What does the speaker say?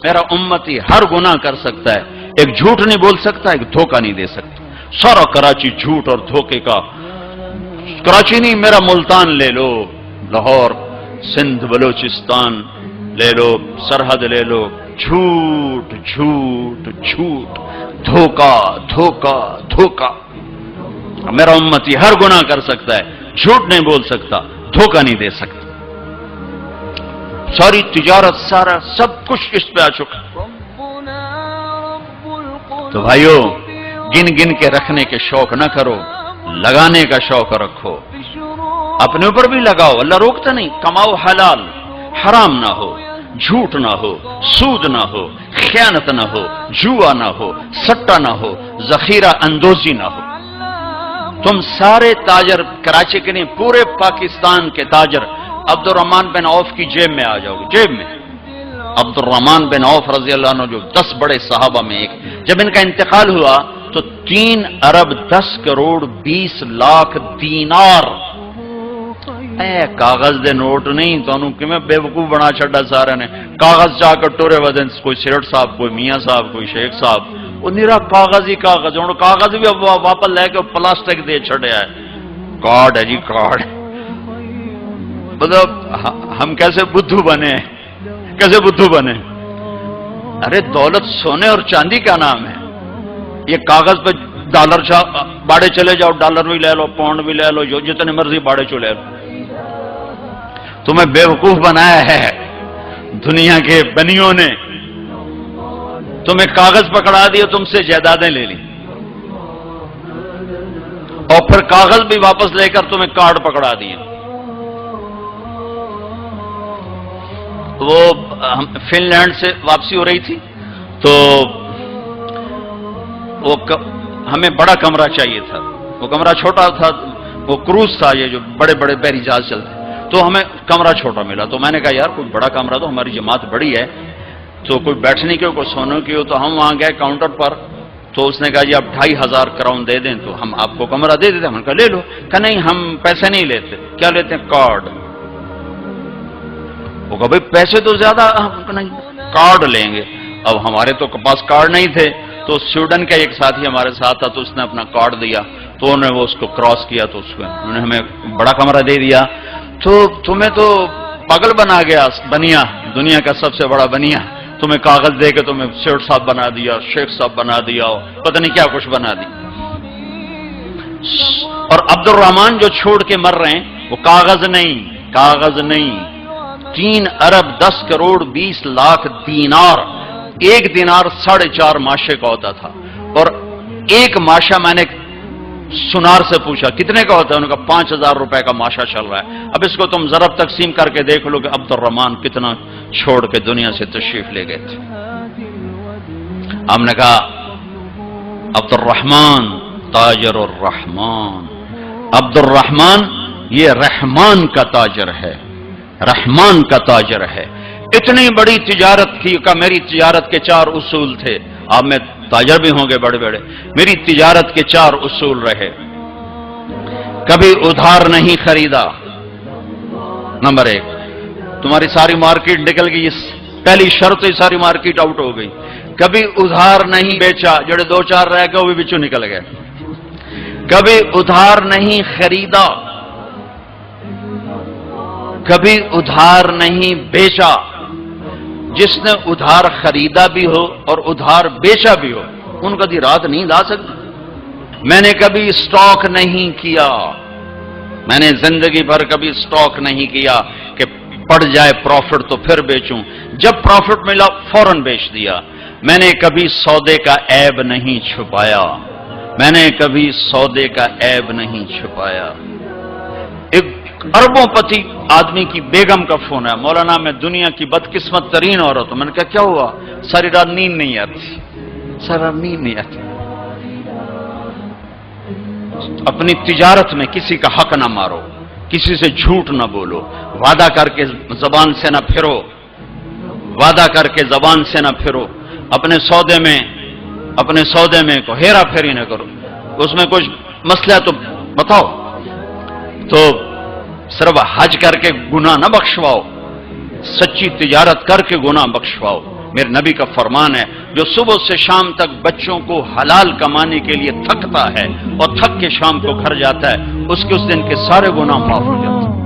میرا امتی ہر گناہ کر سکتا ہے، ایک جھوٹ نہیں بول سکتا، ایک دھوکہ نہیں دے سکتا۔ سارا کراچی جھوٹ اور دھوکے کا، کراچی نہیں، میرا ملتان لے لو، لاہور، سندھ، بلوچستان لے لو، سرحد لے لو، جھوٹ جھوٹ جھوٹ، دھوکہ دھوکہ دھوکہ۔ میرا امتی ہر گناہ کر سکتا ہے، جھوٹ نہیں بول سکتا، دھوکہ نہیں دے سکتا۔ ساری تجارت، سارا سب کچھ اس پہ آ چکا۔ تو بھائیو، گن گن کے رکھنے کے شوق نہ کرو، لگانے کا شوق رکھو۔ اپنے اوپر بھی لگاؤ، اللہ روکتا نہیں، کماؤ حلال، حرام نہ ہو، جھوٹ نہ ہو، سود نہ ہو، خیانت نہ ہو، جوا نہ ہو، سٹا نہ ہو، ذخیرہ اندوزی نہ ہو۔ تم سارے تاجر، کراچی کے نہیں پورے پاکستان کے تاجر عبد الرحمن بن عوف کی جیب میں آ جاؤ گے، جیب میں۔ عبد الرحمن بن عوف رضی اللہ عنہ جو 10 بڑے صحابہ میں ایک، جب ان کا انتقال ہوا تو 3 ارب 10 کروڑ 20 لاکھ دینار، اے کاغذ دے نوٹ نہیں، تو انہوں کہ میں بے وقوف بنا چھڑا سارے نے، کاغذ چاہ کر ٹورے ودن، کوئی سیرٹ صاحب، کوئی میاں صاحب، کوئی شیخ صاحب، وہ نیرا کاغذ ہی کاغذ، انہوں کاغذ بھی اب واپس لے کے پلاسٹک دے چھڑے ہے، کارڈ ہے جی کارڈ۔ مطلب ہم کیسے بدھو بنے، کیسے بدھو بنے؟ ارے دولت سونے اور چاندی کا نام ہے، یہ کاغذ پہ ڈالر باڑے چلے جاؤ، ڈالر بھی لے لو، پاؤنڈ بھی لے لو، جو جتنے مرضی باڑے چلے لو۔ تمہیں بے وقوف بنایا ہے دنیا کے بنیوں نے، تمہیں کاغذ پکڑا دیا، تم سے جائیدادیں لے لی، اور پھر کاغذ بھی واپس لے کر تمہیں کارڈ پکڑا دیے۔ وہ فن لینڈ سے واپسی ہو رہی تھی تو وہ ہمیں بڑا کمرہ چاہیے تھا، وہ کمرہ چھوٹا تھا، وہ کروز تھا، یہ جو بڑے بڑے بحری جہاز چلتے، تو ہمیں کمرہ چھوٹا ملا۔ تو میں نے کہا یار کوئی بڑا کمرہ، تو ہماری جماعت بڑی ہے تو کوئی بیٹھنے کی ہو، کوئی سونے کی ہو، تو ہم وہاں گئے کاؤنٹر پر، تو اس نے کہا جی آپ 2500 کراؤن دے دیں تو ہم آپ کو کمرہ دے دیتے۔ ہم نے کہا لے لو، کہ نہیں ہم پیسے نہیں لیتے۔ کیا لیتے ہیں؟ کارڈ۔ وہ کہا بھائی پیسے تو زیادہ، نہیں کارڈ لیں گے۔ اب ہمارے تو پاس کارڈ نہیں تھے، تو سویڈن کا ایک ساتھی ہمارے ساتھ تھا، تو اس نے اپنا کارڈ دیا، تو انہوں نے وہ اس کو کراس کیا، تو انہوں نے ہمیں بڑا کمرہ دے دیا۔ تو تمہیں تو پاگل بنا گیا بنیا، دنیا کا سب سے بڑا بنیا، تمہیں کاغذ دے کے تمہیں سیٹ صاحب بنا دیا، شیخ صاحب بنا دیا، پتہ نہیں کیا کچھ بنا دی۔ اور عبد الرحمن جو چھوڑ کے مر رہے ہیں وہ کاغذ نہیں، کاغذ نہیں، 3 ارب 10 کروڑ 20 لاکھ دینار۔ ایک دینار 4.5 ماشے کا ہوتا تھا، اور ایک ماشا میں نے سنار سے پوچھا کتنے کا ہوتا ہے، انہوں نے کہا 5000 روپے کا ماشا چل رہا ہے۔ اب اس کو تم ضرب تقسیم کر کے دیکھ لو کہ عبد الرحمن کتنا چھوڑ کے دنیا سے تشریف لے گئے تھے۔ ہم نے کہا عبد الرحمن تاجر الرحمن، عبد الرحمن یہ رحمان کا تاجر ہے، رحمان کا تاجر ہے۔ اتنی بڑی تجارت کی کہ میری تجارت کے 4 اصول تھے، آپ میں تاجر بھی ہوں گے بڑے بڑے، میری تجارت کے 4 اصول رہے۔ کبھی ادھار نہیں خریدا، نمبر 1، تمہاری ساری مارکیٹ نکل گئی، پہلی شرط ہی ساری مارکیٹ آؤٹ ہو گئی۔ کبھی ادھار نہیں بیچا، جڑے 2-4 رہ گئے وہ بھی بچوں نکل گئے۔ کبھی ادھار نہیں خریدا، کبھی ادھار نہیں بیچا۔ جس نے ادھار خریدا بھی ہو اور ادھار بیچا بھی ہو، ان کا دی رات نیند آ سکتی۔ میں نے کبھی سٹاک نہیں کیا، میں نے زندگی بھر کبھی سٹاک نہیں کیا کہ پڑ جائے پروفٹ تو پھر بیچوں، جب پروفٹ ملا فوراً بیچ دیا۔ میں نے کبھی سودے کا عیب نہیں چھپایا، میں نے کبھی سودے کا عیب نہیں چھپایا۔ ایک اربوں پتی آدمی کی بیگم کا فون ہے، مولانا میں دنیا کی بدقسمت ترین عورت ہوں۔ میں نے کہا کیا ہوا؟ ساری رات نیند نہیں آتی، ساری رات نیند نہیں آتی۔ اپنی تجارت میں کسی کا حق نہ مارو، کسی سے جھوٹ نہ بولو، وعدہ کر کے زبان سے نہ پھرو، وعدہ کر کے زبان سے نہ پھرو۔ اپنے سودے میں کو ہیرا پھیری نہ کرو، اس میں کچھ مسئلہ تو بتاؤ۔ تو صرف حج کر کے گناہ نہ بخشواؤ، سچی تجارت کر کے گناہ بخشواؤ۔ میرے نبی کا فرمان ہے جو صبح سے شام تک بچوں کو حلال کمانے کے لیے تھکتا ہے اور تھک کے شام کو گھر جاتا ہے، اس کے اس دن کے سارے گناہ معاف ہو جاتے ہیں۔